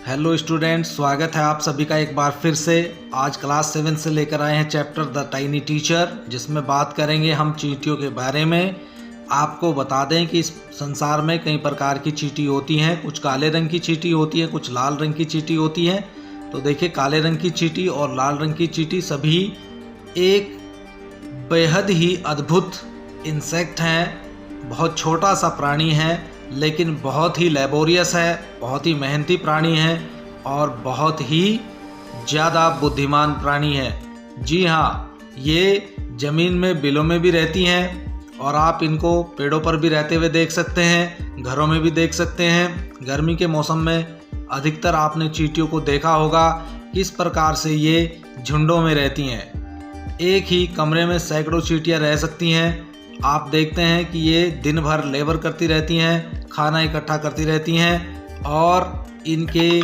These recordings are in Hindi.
हेलो स्टूडेंट्स, स्वागत है आप सभी का एक बार फिर से। आज क्लास 7 से लेकर आए हैं चैप्टर द टाइनी टीचर, जिसमें बात करेंगे हम चींटियों के बारे में। आपको बता दें कि इस संसार में कई प्रकार की चींटी होती हैं। कुछ काले रंग की चींटी होती है, कुछ लाल रंग की चींटी होती है। तो देखिए, काले रंग की चींटी और लाल रंग की चींटी सभी एक बेहद ही अद्भुत इंसेक्ट हैं। बहुत छोटा सा प्राणी है, लेकिन बहुत ही लेबोरियस है, बहुत ही मेहनती प्राणी है और बहुत ही ज़्यादा बुद्धिमान प्राणी है। जी हाँ, ये ज़मीन में बिलों में भी रहती हैं और आप इनको पेड़ों पर भी रहते हुए देख सकते हैं, घरों में भी देख सकते हैं। गर्मी के मौसम में अधिकतर आपने चींटियों को देखा होगा किस प्रकार से ये झुंडों में रहती हैं। एक ही कमरे में सैकड़ों चींटियाँ रह सकती हैं। आप देखते हैं कि ये दिन भर लेबर करती रहती हैं, खाना इकट्ठा करती रहती हैं और इनके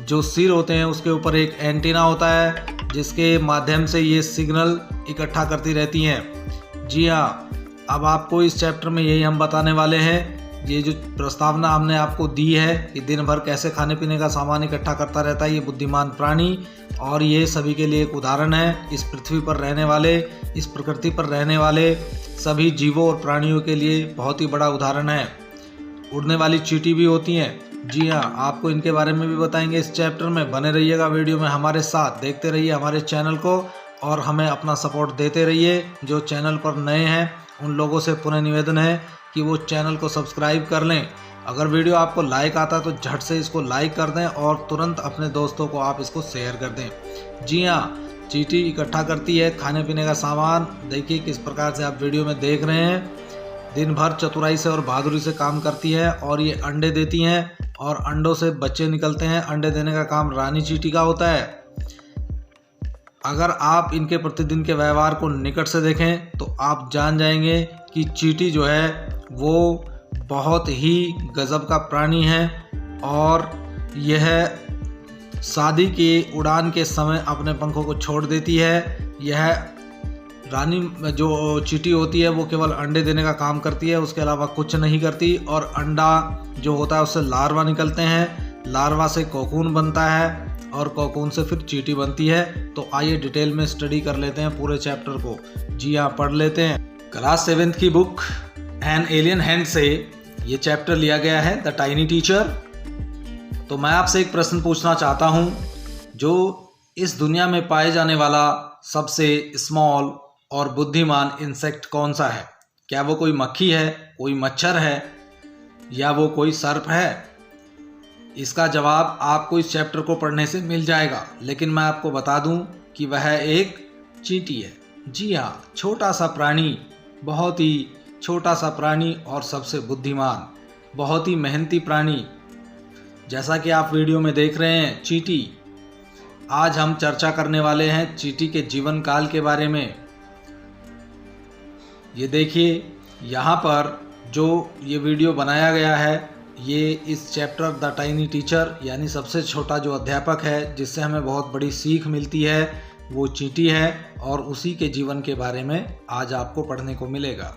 जो सिर होते हैं उसके ऊपर एक एंटीना होता है, जिसके माध्यम से ये सिग्नल इकट्ठा करती रहती हैं। जी हाँ, अब आपको इस चैप्टर में यही हम बताने वाले हैं। ये जो प्रस्तावना हमने आपको दी है कि दिन भर कैसे खाने पीने का सामान इकट्ठा करता रहता है ये बुद्धिमान प्राणी, और ये सभी के लिए एक उदाहरण है। इस पृथ्वी पर रहने वाले, इस प्रकृति पर रहने वाले सभी जीवों और प्राणियों के लिए बहुत ही बड़ा उदाहरण है। उड़ने वाली चींटी भी होती हैं। जी हाँ, आपको इनके बारे में भी बताएंगे इस चैप्टर में। बने रहिएगा वीडियो में हमारे साथ, देखते रहिए हमारे चैनल को और हमें अपना सपोर्ट देते रहिए। जो चैनल पर नए हैं उन लोगों से पुनः निवेदन है कि वो चैनल को सब्सक्राइब कर लें। अगर वीडियो आपको लाइक आता है तो झट से इसको लाइक कर दें और तुरंत अपने दोस्तों को आप इसको शेयर कर दें। जी हाँ, चींटी इकट्ठा करती है खाने पीने का सामान। देखिए किस प्रकार से आप वीडियो में देख रहे हैं। दिन भर चतुराई से और बहादुरी से काम करती है और ये अंडे देती हैं और अंडों से बच्चे निकलते हैं। अंडे देने का काम रानी चींटी का होता है। अगर आप इनके प्रतिदिन के व्यवहार को निकट से देखें तो आप जान जाएंगे कि चींटी जो है वो बहुत ही गजब का प्राणी है और यह शादी की उड़ान के समय अपने पंखों को छोड़ देती है। यह रानी जो चींटी होती है वो केवल अंडे देने का काम करती है, उसके अलावा कुछ नहीं करती। और अंडा जो होता है उससे लार्वा निकलते हैं, लार्वा से कोकून बनता है और कोकून से फिर चींटी बनती है। तो आइए डिटेल में स्टडी कर लेते हैं पूरे चैप्टर को। जी हाँ, पढ़ लेते हैं। क्लास 7 की बुक एन एलियन हैंड से ये चैप्टर लिया गया है, द टाइनी टीचर। तो मैं आपसे एक प्रश्न पूछना चाहता हूँ, जो इस दुनिया में पाए जाने वाला सबसे स्मॉल और बुद्धिमान इंसेक्ट कौन सा है? क्या वो कोई मक्खी है, कोई मच्छर है या वो कोई सर्प है? इसका जवाब आपको इस चैप्टर को पढ़ने से मिल जाएगा, लेकिन मैं आपको बता दूं कि वह एक चींटी है। जी हाँ, छोटा सा प्राणी, बहुत ही छोटा सा प्राणी और सबसे बुद्धिमान, बहुत ही मेहनती प्राणी। जैसा कि आप वीडियो में देख रहे हैं, चींटी। आज हम चर्चा करने वाले हैं चींटी के जीवन काल के बारे में। ये देखिए, यहाँ पर जो ये वीडियो बनाया गया है, ये इस चैप्टर द टाइनी टीचर यानी सबसे छोटा जो अध्यापक है, जिससे हमें बहुत बड़ी सीख मिलती है, वो चींटी है और उसी के जीवन के बारे में आज आपको पढ़ने को मिलेगा।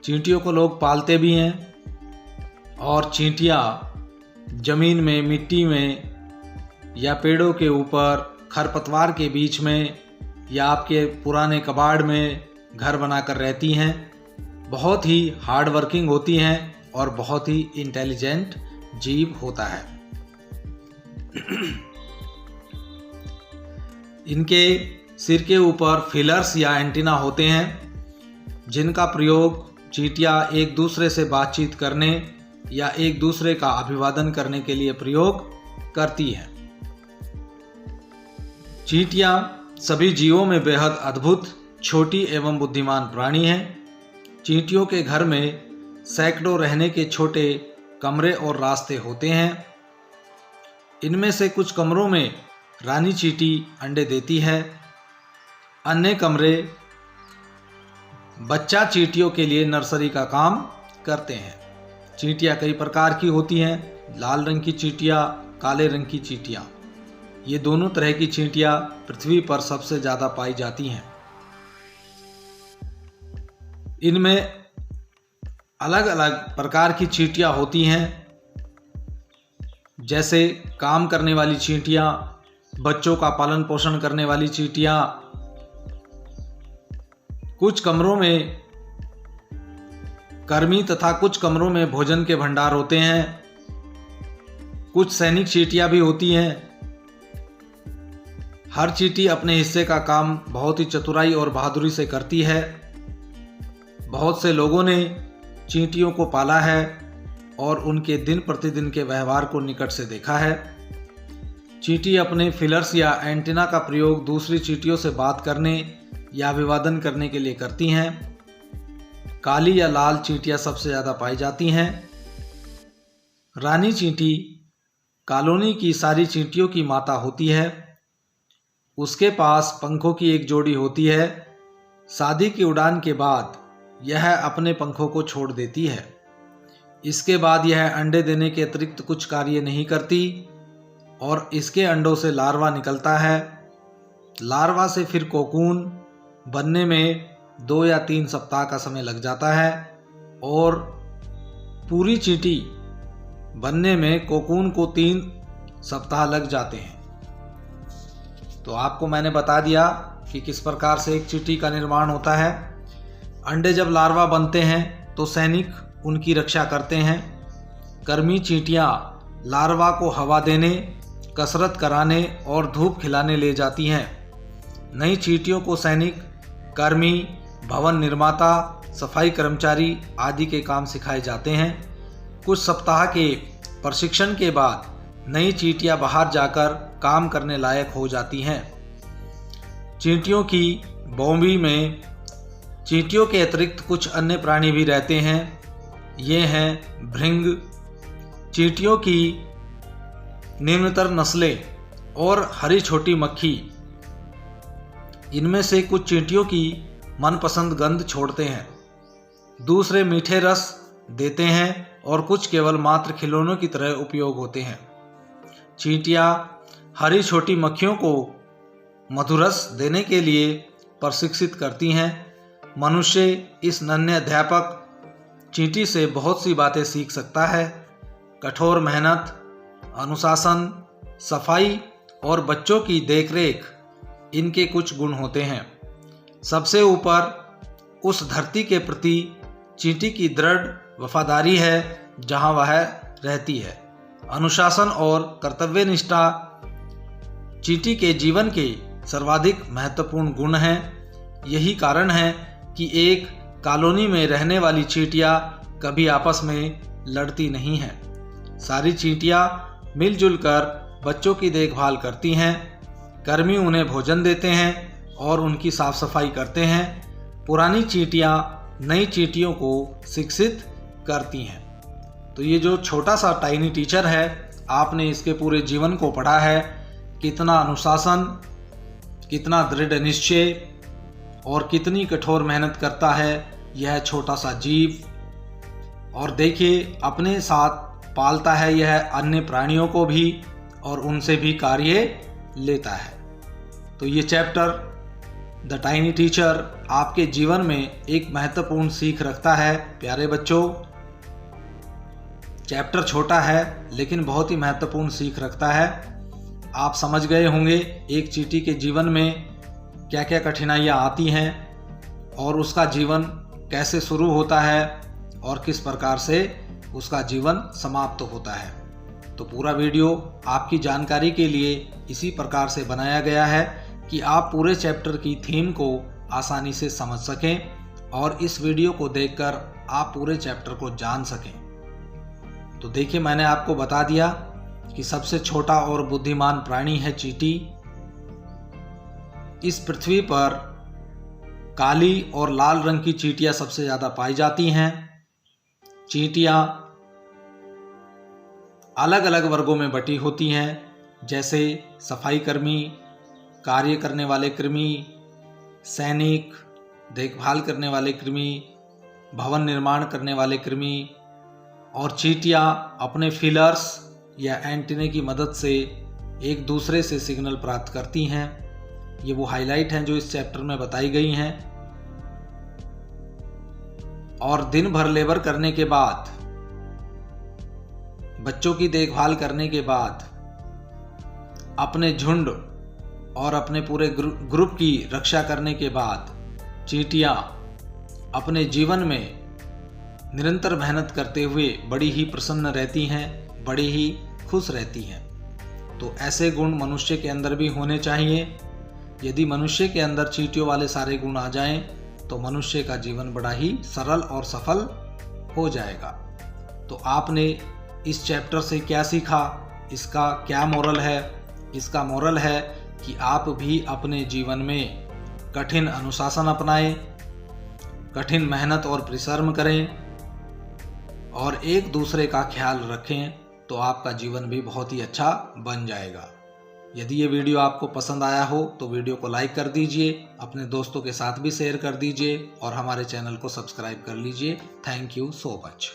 चींटियों को लोग पालते भी हैं और चींटियाँ जमीन में, मिट्टी में या पेड़ों के ऊपर, खरपतवार के बीच में या आपके पुराने कबाड़ में घर बनाकर रहती हैं। बहुत ही हार्ड वर्किंग होती हैं और बहुत ही इंटेलिजेंट जीव होता है। इनके सिर के ऊपर फिलर्स या एंटीना होते हैं, जिनका प्रयोग चींटियाँ एक दूसरे से बातचीत करने या एक दूसरे का अभिवादन करने के लिए प्रयोग करती हैं। चींटियाँ सभी जीवों में बेहद अद्भुत, छोटी एवं बुद्धिमान प्राणी हैं। चींटियों के घर में सैकड़ों रहने के छोटे कमरे और रास्ते होते हैं। इनमें से कुछ कमरों में रानी चींटी अंडे देती है। अन्य कमरे बच्चा चींटियों के लिए नर्सरी का काम करते हैं। चींटियाँ कई प्रकार की होती हैं, लाल रंग की चींटियाँ, काले रंग की चींटियाँ। ये दोनों तरह की चींटियाँ पृथ्वी पर सबसे ज़्यादा पाई जाती हैं। इनमें अलग अलग प्रकार की चींटियाँ होती हैं। जैसे काम करने वाली चींटियाँ, बच्चों का पालन पोषण करने वाली चींटियाँ, कुछ कमरों में कर्मी तथा कुछ कमरों में भोजन के भंडार होते हैं। कुछ सैनिक चींटियाँ भी होती हैं। हर चींटी अपने हिस्से का काम बहुत ही चतुराई और बहादुरी से करती है। बहुत से लोगों ने चींटियों को पाला है और उनके दिन प्रतिदिन के व्यवहार को निकट से देखा है। चींटी अपने फिलर्स या एंटीना का प्रयोग दूसरी चींटियों से बात करने या अभिवादन करने के लिए करती हैं। काली या लाल चींटियाँ सबसे ज़्यादा पाई जाती हैं। रानी चींटी कॉलोनी की सारी चींटियों की माता होती है। उसके पास पंखों की एक जोड़ी होती है। शादी की उड़ान के बाद यह अपने पंखों को छोड़ देती है। इसके बाद यह अंडे देने के अतिरिक्त कुछ कार्य नहीं करती और इसके अंडों से लार्वा निकलता है। लार्वा से फिर कोकून बनने में 2 या 3 सप्ताह का समय लग जाता है और पूरी चींटी बनने में कोकून को 3 सप्ताह लग जाते हैं। तो आपको मैंने बता दिया कि किस प्रकार से एक चींटी का निर्माण होता है। अंडे जब लार्वा बनते हैं तो सैनिक उनकी रक्षा करते हैं। कर्मी चींटियाँ लार्वा को हवा देने, कसरत कराने और धूप खिलाने ले जाती हैं। नई चींटियों को सैनिक, कर्मी, भवन निर्माता, सफाई कर्मचारी आदि के काम सिखाए जाते हैं। कुछ सप्ताह के प्रशिक्षण के बाद नई चींटियां बाहर जाकर काम करने लायक हो जाती हैं। चींटियों की बॉम्बी में चींटियों के अतिरिक्त कुछ अन्य प्राणी भी रहते हैं। ये हैं भृंग, चींटियों की निम्नतर नस्लें और हरी छोटी मक्खी। इनमें से कुछ चींटियों की मनपसंद गंध छोड़ते हैं, दूसरे मीठे रस देते हैं और कुछ केवल मात्र खिलौनों की तरह उपयोग होते हैं। चींटियाँ हरी छोटी मक्खियों को मधुरस देने के लिए प्रशिक्षित करती हैं। मनुष्य इस नन्हे अध्यापक चींटी से बहुत सी बातें सीख सकता है। कठोर मेहनत, अनुशासन, सफाई और बच्चों की देखरेख इनके कुछ गुण होते हैं। सबसे ऊपर उस धरती के प्रति चींटी की दृढ़ वफादारी है जहां वह रहती है। अनुशासन और कर्तव्यनिष्ठा चींटी के जीवन के सर्वाधिक महत्वपूर्ण गुण हैं। यही कारण है कि एक कॉलोनी में रहने वाली चींटियां कभी आपस में लड़ती नहीं हैं। सारी चींटियां मिलजुल कर बच्चों की देखभाल करती हैं। कर्मी उन्हें भोजन देते हैं और उनकी साफ सफाई करते हैं। पुरानी चींटियां नई चींटियों को शिक्षित करती हैं। तो ये जो छोटा सा टाइनी टीचर है, आपने इसके पूरे जीवन को पढ़ा है। कितना अनुशासन, कितना दृढ़ निश्चय और कितनी कठोर मेहनत करता है यह छोटा सा जीव। और देखिए, अपने साथ पालता है यह अन्य प्राणियों को भी और उनसे भी कार्य लेता है। तो ये चैप्टर द टाइनी टीचर आपके जीवन में एक महत्वपूर्ण सीख रखता है। प्यारे बच्चों, चैप्टर छोटा है लेकिन बहुत ही महत्वपूर्ण सीख रखता है। आप समझ गए होंगे एक चींटी के जीवन में क्या क्या कठिनाइयाँ आती हैं और उसका जीवन कैसे शुरू होता है और किस प्रकार से उसका जीवन समाप्त होता है। तो पूरा वीडियो आपकी जानकारी के लिए इसी प्रकार से बनाया गया है कि आप पूरे चैप्टर की थीम को आसानी से समझ सकें और इस वीडियो को देखकर आप पूरे चैप्टर को जान सकें। तो देखिए, मैंने आपको बता दिया कि सबसे छोटा और बुद्धिमान प्राणी है चींटी। इस पृथ्वी पर काली और लाल रंग की चींटियां सबसे ज़्यादा पाई जाती हैं। चींटियां अलग अलग वर्गों में बटी होती हैं, जैसे सफाई कर्मी, कार्य करने वाले कृमि, सैनिक, देखभाल करने वाले कृमि, भवन निर्माण करने वाले कृमि। और चींटियां अपने फीलर्स या एंटीने की मदद से एक दूसरे से सिग्नल प्राप्त करती हैं। ये वो हाइलाइट हैं जो इस चैप्टर में बताई गई हैं। और दिन भर लेबर करने के बाद बच्चों की देखभाल करने के बाद अपने झुंड और अपने पूरे ग्रुप की रक्षा करने के बाद चींटियां अपने जीवन में निरंतर मेहनत करते हुए बड़ी ही प्रसन्न रहती हैं, बड़ी ही खुश रहती हैं। तो ऐसे गुण मनुष्य के अंदर भी होने चाहिए। यदि मनुष्य के अंदर चींटियों वाले सारे गुण आ जाएं तो मनुष्य का जीवन बड़ा ही सरल और सफल हो जाएगा। तो आपने इस चैप्टर से क्या सीखा, इसका क्या मोरल है? इसका मोरल है कि आप भी अपने जीवन में कठिन अनुशासन अपनाएं, कठिन मेहनत और परिश्रम करें और एक दूसरे का ख्याल रखें, तो आपका जीवन भी बहुत ही अच्छा बन जाएगा। यदि ये वीडियो आपको पसंद आया हो तो वीडियो को लाइक कर दीजिए, अपने दोस्तों के साथ भी शेयर कर दीजिए और हमारे चैनल को सब्सक्राइब कर लीजिए। Thank you so much.